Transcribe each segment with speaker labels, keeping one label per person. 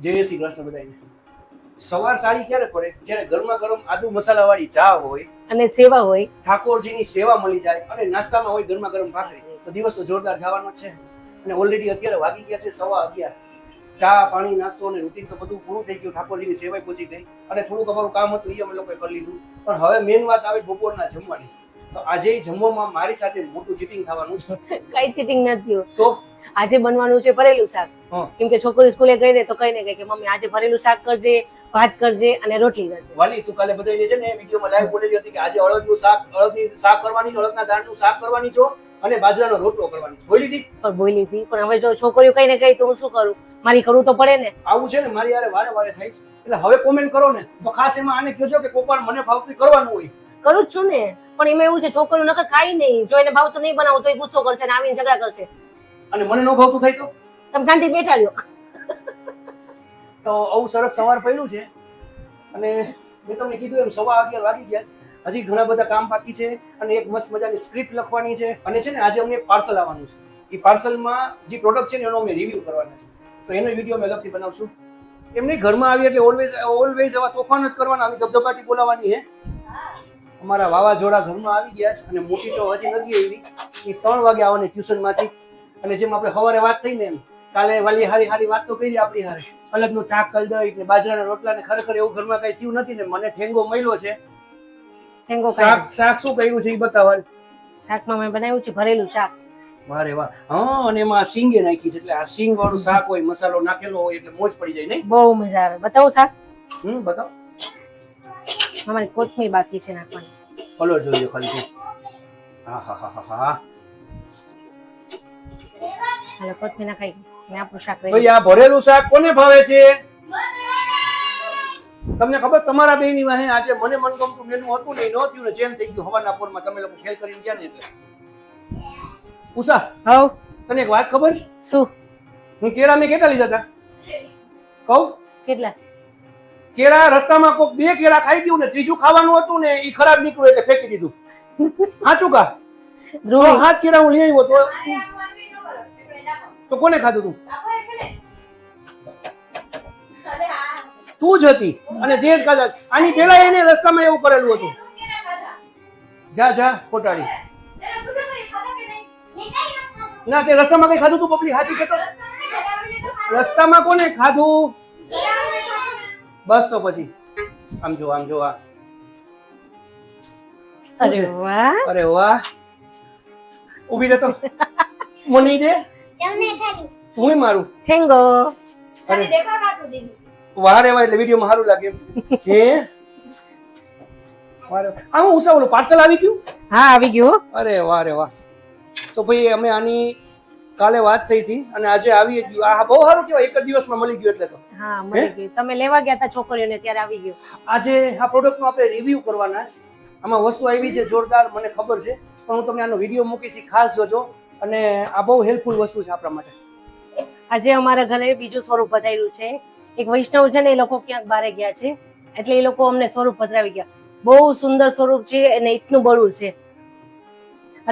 Speaker 1: જય શ્રી કૃષ્ણ બધાને. સવાર સારી ક્યારે પડે? જ્યારે ગરમા ગરમ આદુ મસાલા વાળી ચા હોય
Speaker 2: અને સેવા હોય,
Speaker 1: ઠાકોરજીની સેવા મળી જાય અને નાસ્તામાં હોય ગરમા ગરમ ભાખરી, તો દિવસ તો જોરદાર જવાનો જ છે. અને ઓલરેડી અત્યારે વાગી ગયા છે 11:15. ચા પાણી નાસ્તો અને રૂટીન તો બધું પૂરું થઈ ગયું, ઠાકોરજીની સેવાય પહોંચી ગઈ અને થોડુંક અમારું કામ હતું એ અમે લોકોએ કરી લીધું. પણ હવે મેન વાત આવે બપોરના જમવાની. તો આજે જમવામાં મારી સાથે મોટું ચીટિંગ થવાનું છે.
Speaker 2: કઈ ચીટિંગ નથી થયું.
Speaker 1: તો
Speaker 2: આજે બનવાનું છે ભરેલું શાક. કેમ કે છોકરી સ્કૂલે ગઈ ને તો કઈ ને કે મમ્મી આજે ભરેલું શાક કરજે, ભાત કરજે અને રોટલી કરજે.
Speaker 1: વાલી તું કાલે બધાને છે ને વિડીયોમાં લાઈવ બોલેલી હતી કે આજે અડદનું શાક, અડદની શાક કરવાની છે, અડદના દાળનું શાક કરવાની છો અને બાજરાનો રોટલો કરવાની છે. બોલી હતી
Speaker 2: પણ બોલી હતી. પણ હવે જો છોકરીઓ કઈ ને કઈ તો હું શું કરું? મારી કરવું તો પડે ને.
Speaker 1: આવું છે ને મારી યારે વારે વારે થાય છે. એટલે હવે કોમેન્ટ કરો ને તો ખાસ એમાં આને કહેજો કે કોપાળ મને ભાવતું કરવાનું હોય.
Speaker 2: કરું જ છું ને, પણ એમાં એવું છે છોકરીઓ નકર ખાઈ નહીં. જો એને ભાવતું નહીં બનાવું તો એ ગુસ્સો કરશે ને આવીને ઝઘડા કરશે.
Speaker 1: અને મને ન ભાવતું થાય તો
Speaker 2: તમે શાંતિ બેઠા રહ્યો.
Speaker 1: તો આવું સરસ સવાર પડ્યું છે અને મેં તમને કીધું એમ 11:15 વાગી ગયા છે. હજી ઘણા બધા કામ બાકી છે અને એક મસ્ત મજાની સ્ક્રિપ્ટ લખવાની છે. અને છે ને આજે અમને પાર્સલ આવવાનું છે. એ પાર્સલમાં જે પ્રોડક્ટ છે ને એનો અમે રિવ્યુ કરવાના છે. તો એનો વિડીયો અમે અલગથી બનાવશું. એમની ઘરમાં આવી એટલે ઓલવેઝ આવા તોફાન જ કરવાના, આવી ધબધબાટી બોલાવવાની છે. અમારા વાવાઝોડા ઘરમાં આવી ગયા છે અને મોટી તો હજી નથી આવી. એ 3 વાગે આવવાની ટ્યુશનમાંથી. અને જેમ આપણે સવારે વાત થઈ ને એમ કાલે વાલી હારી વાત તો કરી આપણી હારે, અલગનું શાક કલદઈ ને બાજરાના રોટલા ને ખરેખર એવું ઘરમાં કઈ થયું નથી ને મને ઠેંગો મળ્યો છે.
Speaker 2: ઠેંગો
Speaker 1: શાક શું કર્યું છે એ બતાવવા.
Speaker 2: શાકમાં મેં બનાવ્યું છે ભરેલું શાક.
Speaker 1: વારે વાહ. હા, અને એમાં સિંગે નાખી છે એટલે આ સિંગ વાળું શાક હોય, મસાલો નાખેલો હોય એટલે મોજ પડી જાય. નહીં
Speaker 2: બહુ મજા આવે. બતાવો શાક.
Speaker 1: બતાવો.
Speaker 2: અમારી કોથમીર બાકી છે નાખવાની.
Speaker 1: કલર જોઈએ ખાલી. હા હા હા હા હા.
Speaker 2: હાલો કોથમીર નાખાઈ મેં આપણું શાક
Speaker 1: ભાઈ આ ભરેલું શાક કોને ભાવે છે? તમને ખબર તમારા બેની વાહે આજે મને મનગમતું મેનુ હતું ને એ ન થયું ને જેમ થઈ ગયું હવાના પોરમાં તમે લોકો ખેલ કરીને ગયા ને એટલે. ઉષા,
Speaker 2: હવ
Speaker 1: તને એક વાત ખબર છે?
Speaker 2: શું?
Speaker 1: હું કેળા મેં કેટલા લીધા હતા કહું?
Speaker 2: કેટલા?
Speaker 1: કેળા રસ્તામાં કોક 2 કેળા ખાઈ ગયું ને ત્રીજું ખાવાનું હતું ને એ ખરાબ નીકળ્યું એટલે ફેંકી દીધું. સાચું કા? 6-7 કેળા હું લઈ આવ્યો તો કોને ખાધું તું? તું જ હતી અને તે જ ખાધા. આની પેલા એને રસ્તામાં એવું કરેલું હતું. જા કોટાડી. ના તે રસ્તામાં કઈ ખાધું તું પપલી? સાચી કહેતો. રસ્તામાં કોને ખાધું? બસ તો પછી આમ જો આ.
Speaker 2: અરે વાહ,
Speaker 1: અરે વાહ. ઊભી રહે તો મને દે. હું મારું
Speaker 2: ઠેંગો.
Speaker 1: વારે વારે એટલે વિડીયોમાં સારું લાગે હે. વારે આ હું ઉષા ઓલું પાર્સલ આવી ગયું?
Speaker 2: હા આવી ગયું.
Speaker 1: અરે વારે વાહ. તો ભાઈ અમે આની કાલે વાત થઈ હતી અને આજે આવી ગયું. આ બહુ સારું કહેવાય, એક જ દિવસમાં મળી ગયું એટલે તો.
Speaker 2: હા મળી ગયું. તમે લેવા ગયા હતા છોકરીઓને ત્યારે આવી ગયું.
Speaker 1: આજે આ પ્રોડક્ટનો આપણે રિવ્યુ કરવાના છે. આમાં વસ્તુ આવી છે જોરદાર, મને ખબર છે, પણ હું તમને આનો વિડીયો મૂકીશ, ખાસ જોજો. અને આ બહુ હેલ્પફુલ વસ્તુ છે આપણા માટે.
Speaker 2: આજે અમારા ઘરે બીજું સ્વરૂપ પધાર્યું છે. એક વૈષ્ણવ છે ને એ લોકો ક્યાંક બારે ગયા છે એટલે એ લોકો અમને સ્વરૂપ પધરાવી ગયા. બહુ સુંદર સ્વરૂપ છે અને એટલું બળું છે.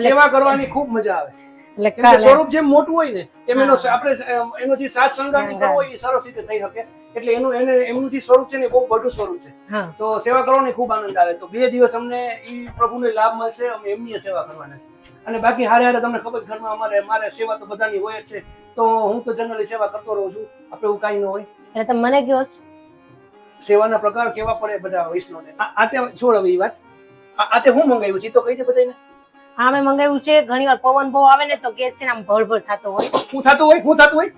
Speaker 1: સેવા કરવાની ખૂબ મજા આવે.
Speaker 2: એટલે
Speaker 1: સ્વરૂપ જેમ મોટું હોય ને એમ એનો જે સાત શણગાર કરવો હોય એ સરસ રીતે થઈ શકે. એટલે એમનું જે સ્વરૂપ છે ને બહુ બધું સ્વરૂપ છે. તો સેવા કરવાની ખૂબ આનંદ આવે. તો 2 દિવસ અમને એ પ્રભુનો લાભ મળશે. અમે એમની સેવા કરવાના છે. અને બાકી હારે તમને ખબર છે ઘરમાં મારે સેવા તો બધાની હોય જ છે. તો હું તો જનરલી સેવા કરતો રહું છું. આપણે એવું કાંઈ ન હોય.
Speaker 2: એટલે તમે મને કહો છો
Speaker 1: સેવાના પ્રકાર કેવા પડે બધા વૈષ્ણવને. આ તે છોડ હવે એ વાત. આ તે હું મંગાવ્યું છે તો કહી દે બધાને.
Speaker 2: હા મેં મંગાવ્યું છે. ઘણી વાર પવન બહુ આવે ને તો ગેસ છે ને આમ ભળભળ થતો હોય.
Speaker 1: શું થતું હોય?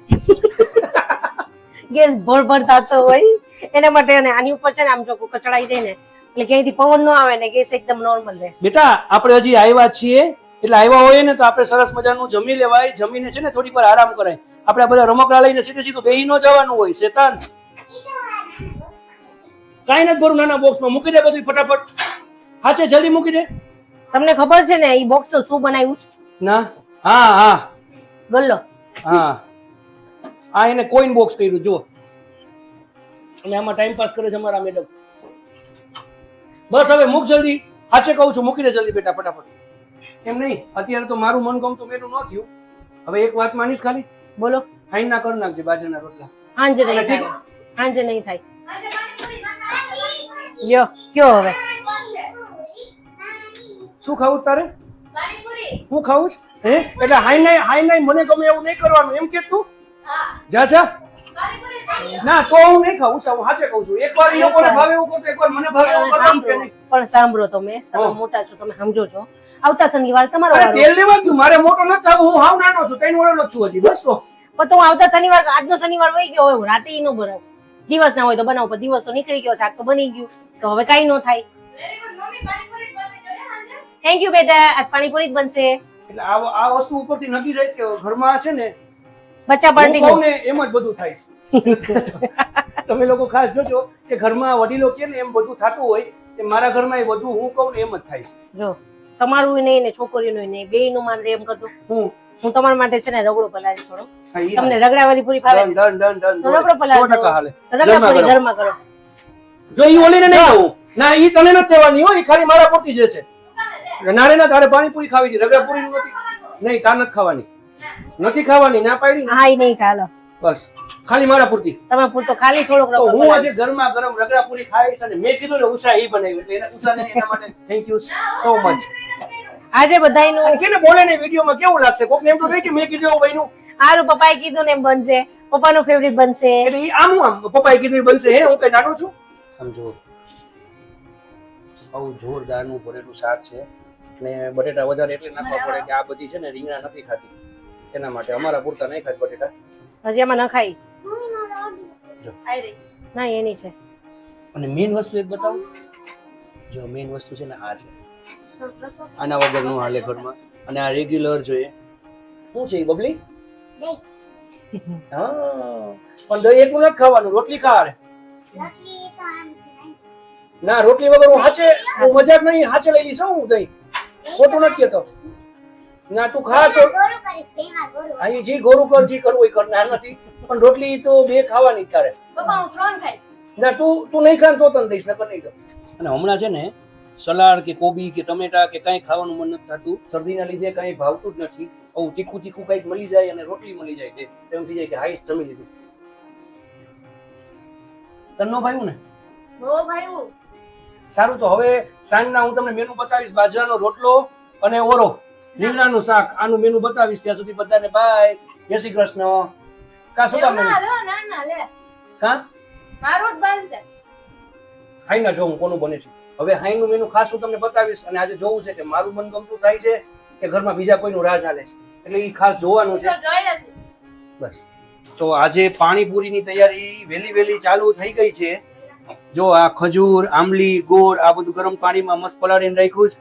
Speaker 2: ગેસ ભળભળ થતો હોય એના માટે આની ઉપર છે ને આમ જો કચડાઈ દે ને એટલે ક્યાંયથી પવન ન આવે ને ગેસ એકદમ નોર્મલ રહે.
Speaker 1: બેટા આપણે હજી આવ્યા છીએ એટલે આવ્યા હોય ને તો આપણે સરસ મજાનું જમી લેવાય. જમીને છે ને થોડીક વાર આરામ કરાય. આપણે આ બધા રમકડા લઈને સીધું બેહી ન જવાનું હોય. શેતાન કાંઈ નથી ભરું. નાના બોક્સમાં મૂકી દે બધું ફટાફટ. હાચે જલ્દી મૂકી દે.
Speaker 2: તમને ખબર છે ને એ બોક્સ નું શું બનાવ્યું છે?
Speaker 1: ના. હા
Speaker 2: બોલો.
Speaker 1: હા આ એને કોઈન બોક્સ કર્યું જુઓ. અને આમાં ટાઈમ પાસ કરે છે અમારા મેડમ. બસ હવે મૂક જલ્દી. હાચે કહું છું મૂકી દે જલ્દી બેટા ફટાફટ. એમ નહીં, અત્યારે તો મારું મનગમતું મેનુ ન થયું. હવે એક વાત માનીશ ખાલી.
Speaker 2: બોલો.
Speaker 1: હાઈના કરી નાખજે બાજરાના રોટલા.
Speaker 2: હાંજે સાંજે નહીં થાય. યો કયો હવે
Speaker 1: શું ખાવું તારે? હું ખાવું છે? હે એટલે હાઈ નાઈ મને ગમે એવું નહીં કરવાનું એમ કે તું? જા ના તો હું નહીં ખાવું હું સાચે કહું છું. એકવાર એ લોકોને ભાવે એવું કરતો એકવાર મને ભાવે એવું કરવાનું કે નહીં.
Speaker 2: પણ સાંભળો તમે મોટા છો, તમે સમજો છો. આવતા શનિવાર તમારો
Speaker 1: અરે
Speaker 2: વારો.
Speaker 1: તેલ લેવા ગયું મારે મોટો નથી થવું, હું હાવ નાનો છું, 3 વર્ષનો જ છું હજી બસ. તો
Speaker 2: પણ તો હું આવતા શનિવાર, આજનો શનિવાર વહી ગયો હોય, રાતે ઈ નો બનાવ. દિવસ ના હોય તો બનાવો, પણ દિવસ તો નીકળી ગયો, શાક તો બની ગયું, તો હવે કઈ નો થાય. થેન્ક યુ બેટા, આજ પાણીપુરી જ બનશે.
Speaker 1: એટલે આ વસ્તુ ઉપરથી નક્કી થાય છે ઘરમાં છે ને
Speaker 2: બચ્ચા પાર્ટી
Speaker 1: હું કહું ને એમ જ બધું થાય છે. તમે લોકો ખાસ જોજો કે ઘરમાં વડીલો કે ને એમ બધું થતું હોય કે મારા ઘરમાં એ બધું હું કહું ને એમ જ થાય છે.
Speaker 2: જો તમારું નહીં ને છોકરીનું નહીં, બેયનું માન રે એમ કરતો. હું તમારા માટે છે ને રગડો પલાળી થોડો. તમને રગડાવાળી પૂરી ભાવે?
Speaker 1: ડન
Speaker 2: તો રગડો પલાળી
Speaker 1: 100% હાલે.
Speaker 2: રગડા પૂરી ઘરમાં કરો.
Speaker 1: જો ઈ ઓલીને નહીં કહું ના, ઈ તને નથી દેવાની હો, ઈ ખાલી મારા પૂરતી જ રહેશે. ના રે ના, તારે પાણીપુરી ખાવી છે, રગડા પૂરી નથી. નહીં તાર નથી ખાવાની, નથી ખાવાની, ના પાડી ને.
Speaker 2: હા ઈ નહીં ખાલો,
Speaker 1: બસ ખાલી મારા પૂરતી.
Speaker 2: તમે પૂરતો ખાલી થોડોક
Speaker 1: તો
Speaker 2: રગડો
Speaker 1: હું આજે
Speaker 2: પલાળી.
Speaker 1: ગરમા ગરમ રગડા પૂરી ખાઈશ અને મેં કીધું ને ઉષા ઈ બનાવી એટલે એના ઉષાને એના માટે થેન્ક યુ સો મચ.
Speaker 2: આજે બધાયનું
Speaker 1: અને કેને બોલે ને વિડીયોમાં કેવું લાગશે? કોકને એમ તો થાય કે મેં કીધું એવું બન્યું.
Speaker 2: આરું પપ્પાએ કીધું ને એમ બનશે, પપ્પાનું ફેવરિટ બનશે.
Speaker 1: એટલે ઈ આમ પપ્પાએ કીધું એ બનશે. હે હું કઈ નાનો છું? સમજો આવું જોરદારનું ભરેલું શાક છે ને બટેટા વધારે એટલે નાખવા પડે કે આ બધી છે ને રીંગણા નથી ખાતી એના માટે. અમારા પૂરતા નહીં ખાય બટેટા.
Speaker 2: હજી આમાં ન ખાઈ
Speaker 1: જો
Speaker 2: ના એની છે.
Speaker 1: અને મેઇન વસ્તુ એક બતાવું. જો મેઇન વસ્તુ છે ને આ છે, આના વગર નું હાલે ઘરમાં. અને આ રેગ્યુલર જોઈએ. શું છે એ બબલી? હા પણ દહીં એટલું નથી ખાવાનું, રોટલી ખા. રે ના રોટલી વગર હું હાચે, હું મજાક નહીં હાચે લઈ લઈશ હું દહીં, ખોટું નથી કહેતો. ના તું ખા તો અહીં જી ગોરું કર, જી કરવું એ કર, ના નથી. પણ રોટલી તો બે ખાવાની જ તારે. ના તું નહીં ખા તો તને દઈશ, નકર નહીં દઉં. અને હમણાં છે ને સલાડ કે કોબી કે ટમેટા કે કઈ ખાવાનું મન નથી થતું, શરદીના લીધે કઈ ભાવતું જ નથી. આવું તીખું તીખું કઈક મળી જાય અને રોટલી મળી જાય એમ થઈ જાય કે હાઈસ જમી લીધું. તન્નો ભાઈ ને સારું. તો હવે સાંજના હું તમને મેનુ બતાવીશ. બાજરાનો રોટલો અને ઓરો, રીંગણાનું શાક, આનું મેનુ બતાવીશ. ત્યાં સુધી બધાને બાય, જય શ્રી કૃષ્ણ. કા શું કામ મેનુ કા હાઈ ના જો હું કોનું બને છું. હવે હાઈનું મેનુ ખાસ હું તમને બતાવીશ. અને આજે જોવું છે કે મારું મન ગમતું થાય છે કે ઘરમાં બીજા કોઈનું રાજ હાલે છે, એટલે એ ખાસ જોવાનું છે. બસ તો આજે પાણીપુરીની તૈયારી વહેલી ચાલુ થઈ ગઈ છે. જો આ ખજૂર, આંબલી, ગોળ આ બધું ગરમ પાણીમાં મસ્ત પલાળીને રાખ્યું છે.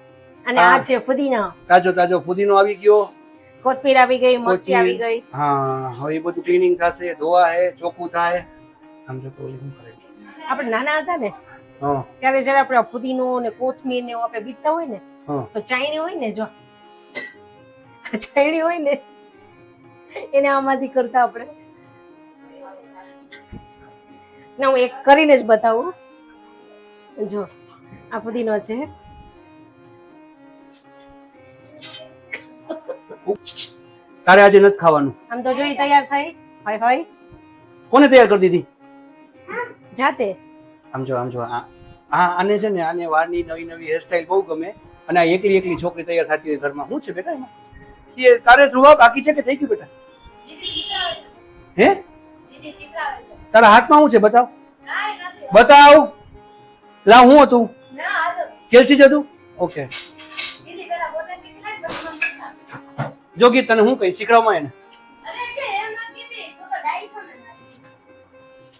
Speaker 2: અને આ છે ફુદીના,
Speaker 1: તાજો ફુદીનો આવી ગયો,
Speaker 2: કોથમીર આવી ગઈ, મરચી આવી ગઈ.
Speaker 1: હા હવે એ બધું ક્લીનિંગ થશે, ધોવા હે, ચોખ્ખું થાય. આમ જો તો ઓલી શું કરે
Speaker 2: આપણે નાના હતા ને
Speaker 1: હા
Speaker 2: ત્યારે જયારે આપણે ફુદીનો ને કોથમીર ને એવું આપણે બીતતા હોય ને
Speaker 1: હા
Speaker 2: તો ચાયણી હોય ને, જો ચાયણી હોય ને એને આમાંથી કરતા આપણે. ના હું એક કરીને જ બતાવું. જો આ ફુદીનો છે.
Speaker 1: તારે આજે નથી ખાવાનું.
Speaker 2: આમ તો જોઈ તૈયાર થઈ હોય હોય.
Speaker 1: કોને તૈયાર કરી દીધી?
Speaker 2: જાતે.
Speaker 1: આમ જો આને છે ને આને વાળની નવી હેરસ્ટાઈલ બહુ ગમે. અને આ એકલી છોકરી તૈયાર થતી હોય ઘરમાં. શું છે બેટા એમાં? એ તારે જોવા બાકી છે કે થઈ ગયું બેટા? હે તારા હાથમાં શું છે? બતાવ. લા હું હતું? કેસી જતું? ઓકે જો ગીત તને હું કઈ શીખડાવમાં એને.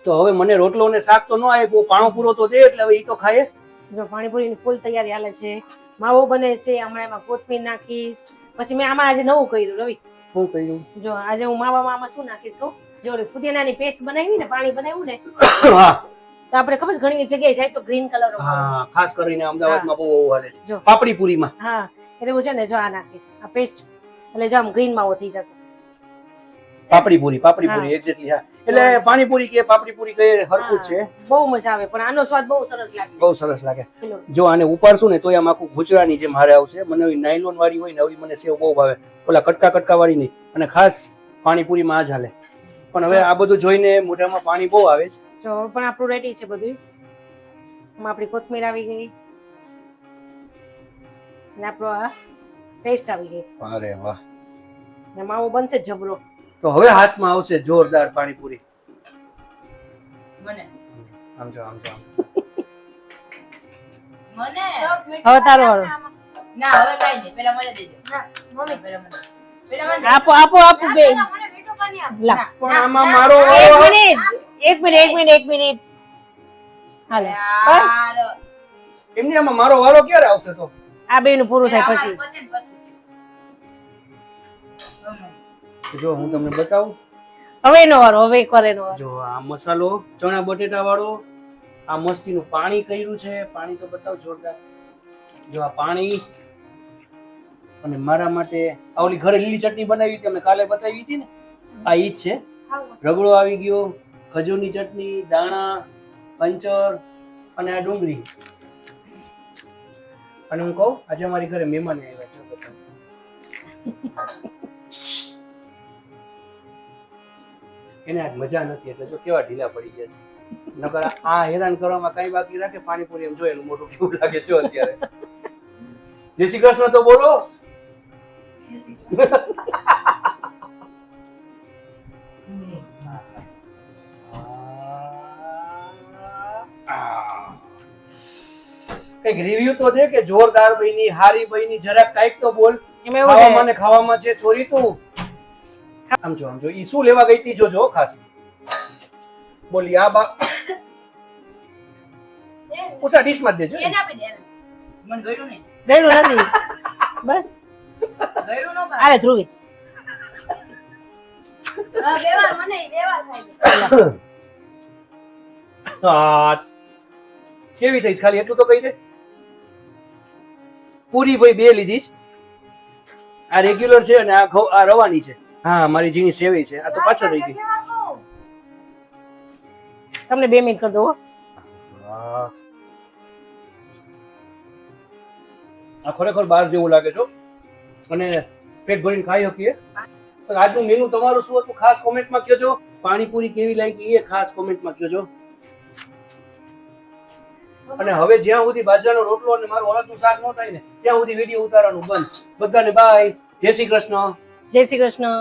Speaker 1: તો હવે મને રોટલો ને શાક તો ન આવે, પાણો પૂરો તો દે એટલે હવે ઈ તો ખાય.
Speaker 2: જો પાણીપુરીની ફૂલ તૈયારી હાલે છે, માવો બને છે, હમણાં એમાં કોથમીર નાખીશ. પછી મેં આમાં આજે નવું કર્યું રવિ.
Speaker 1: શું કર્યું?
Speaker 2: જો આજે હું માવામાં આમાં શું નાખીશ કહું? જો ફુદીનાની પેસ્ટ બનાવી ને, પાણી બનાવ્યું ને,
Speaker 1: હા
Speaker 2: તો આપણે ખબર છે ઘણી જગ્યાએ જાય તો ગ્રીન કલર.
Speaker 1: હા ખાસ કરીને અમદાવાદમાં બહુ હાલે છે
Speaker 2: જો
Speaker 1: પાપડી પૂરીમાં.
Speaker 2: હા એટલે હું છે ને જો આ નાખીશ, આ પેસ્ટ, એટલે જો આમ ગ્રીન માવો થઈ જશે.
Speaker 1: પાપડી પૂરી એક્ઝેક્ટલી. હા એટલે પાણીપુરી કે પાપડી પૂરી કે હરકું જ છે.
Speaker 2: બહુ મજા આવે, પણ આનો સ્વાદ બહુ સરસ લાગે.
Speaker 1: બહુ સરસ લાગે. જો આને ઉપાડશું ને તો આમ આખું ભૂચરાની જેમ હારે આવશે. મને નાયલોન વાળી હોય ને આવી મને સેવ બહુ ભાવે, ઓલા કટકા વાળી નહીં. અને ખાસ પાણીપુરીમાં આ જ હાલે. પણ હવે આ બધું જોઈને મોઢામાં પાણી બહુ આવે છે.
Speaker 2: જો હવે પણ આપણું રેડી છે બધું. આમાં આપણી કોથમીર આવી ગઈ અને આપણો આ પેસ્ટ આવી ગઈ
Speaker 1: અરે વાહ.
Speaker 2: ને માવો બનશે જબરો.
Speaker 1: તો હવે હાથમાં આવશે જોરદાર પાણીપુરી.
Speaker 3: મને
Speaker 1: આમ જો આમ જો આમ.
Speaker 3: મને
Speaker 2: હવે તારો વારો.
Speaker 3: ના હવે કાઈ નહીં પેલા મને દેજો ના મમ્મી પેલા મને
Speaker 2: આપો આપો આપો બે
Speaker 3: મને મીઠું પાણી આપ
Speaker 2: લા
Speaker 1: પણ આમાં મારો
Speaker 2: એક મિનિટ હાલે બસ
Speaker 3: યાર
Speaker 1: એમની આમાં મારો વારો ક્યારે આવશે તો?
Speaker 2: આ બેનું પૂરું થાય પછી.
Speaker 1: જો હું તમને બતાવું.
Speaker 2: હવે એનો વારો હવે કરે નો વારો.
Speaker 1: જો આ મસાલો ચણા બટેટા વાળો, આ મસ્તીનું પાણી કર્યું છે. પાણી તો બતાવ જોરદાર. જો આ પાણી અને મારા માટે આ ઓલી ઘરે લીલી ચટણી બનાવી હતી અમે કાલે બતાવી હતી ને, આ ઈ જ છે. રગડો આવી ગયો, ખજૂરની ચટણી, દાણા, પંચર અને આ ડુંગળી. અને હું કહું આજે અમારી ઘરે મહેમાન આવ્યા છે. બતાવો. એને આજ મજા નથી એટલે જો કેવા ઢીલા પડી ગયા છે. નકર આ હેરાન કરવામાં કઈ બાકી રાખે પાણીપુરી એમ જો એનું મોઢું કેવું લાગે જો અત્યારે. જય શ્રી કૃષ્ણ તો બોલો. કઈક રિવ્યુ તો દે કે જોરદાર બની, હારી બની, જરાક કઈક તો બોલ.
Speaker 2: એમાં એવું
Speaker 1: ખાવામાં
Speaker 2: છે
Speaker 1: ને ખાવામાં છે છોરી તું. આમ જો ઈ શું લેવા ગઈ તી જોજો ખાસ. બોલી આ બા ઉસા ડીશ માં દેજો.
Speaker 3: એને આપી દે મને ગળ્યું નહીં
Speaker 2: ગળ્યું નથી બસ
Speaker 3: ગળ્યું નો પા
Speaker 2: આલે ધ્રુવી
Speaker 3: બે વાર મને બે વાર ખાઈ
Speaker 1: હા કેવી થઈ ખાલી એટલું તો કહી દે. પૂરી ભાઈ બે લીધી છે. આ રેગ્યુલર છે અને આ રવાની છે. હા મારી જીની સેવી છે. આ તો પાછળ રહી ગઈ.
Speaker 2: તમને 2 મિનિટ કરી દો હો.
Speaker 1: આ ખરેખર બહાર જેવું લાગે છો અને પેટ ભરીને ખાઈ શકીએ. પણ આજનું મેનુ તમારું શું હતું ખાસ કોમેન્ટમાં કહેજો. પાણીપુરી કેવી લાગી એ ખાસ કોમેન્ટમાં કહેજો. અને હવે જ્યાં સુધી બાજરાનો રોટલો અને મારું અડદનું શાક ન થાય ને ત્યાં સુધી વિડીયો ઉતારવાનું બંધ. બધાને બાય. જય શ્રી કૃષ્ણ.
Speaker 2: જય શ્રી કૃષ્ણ.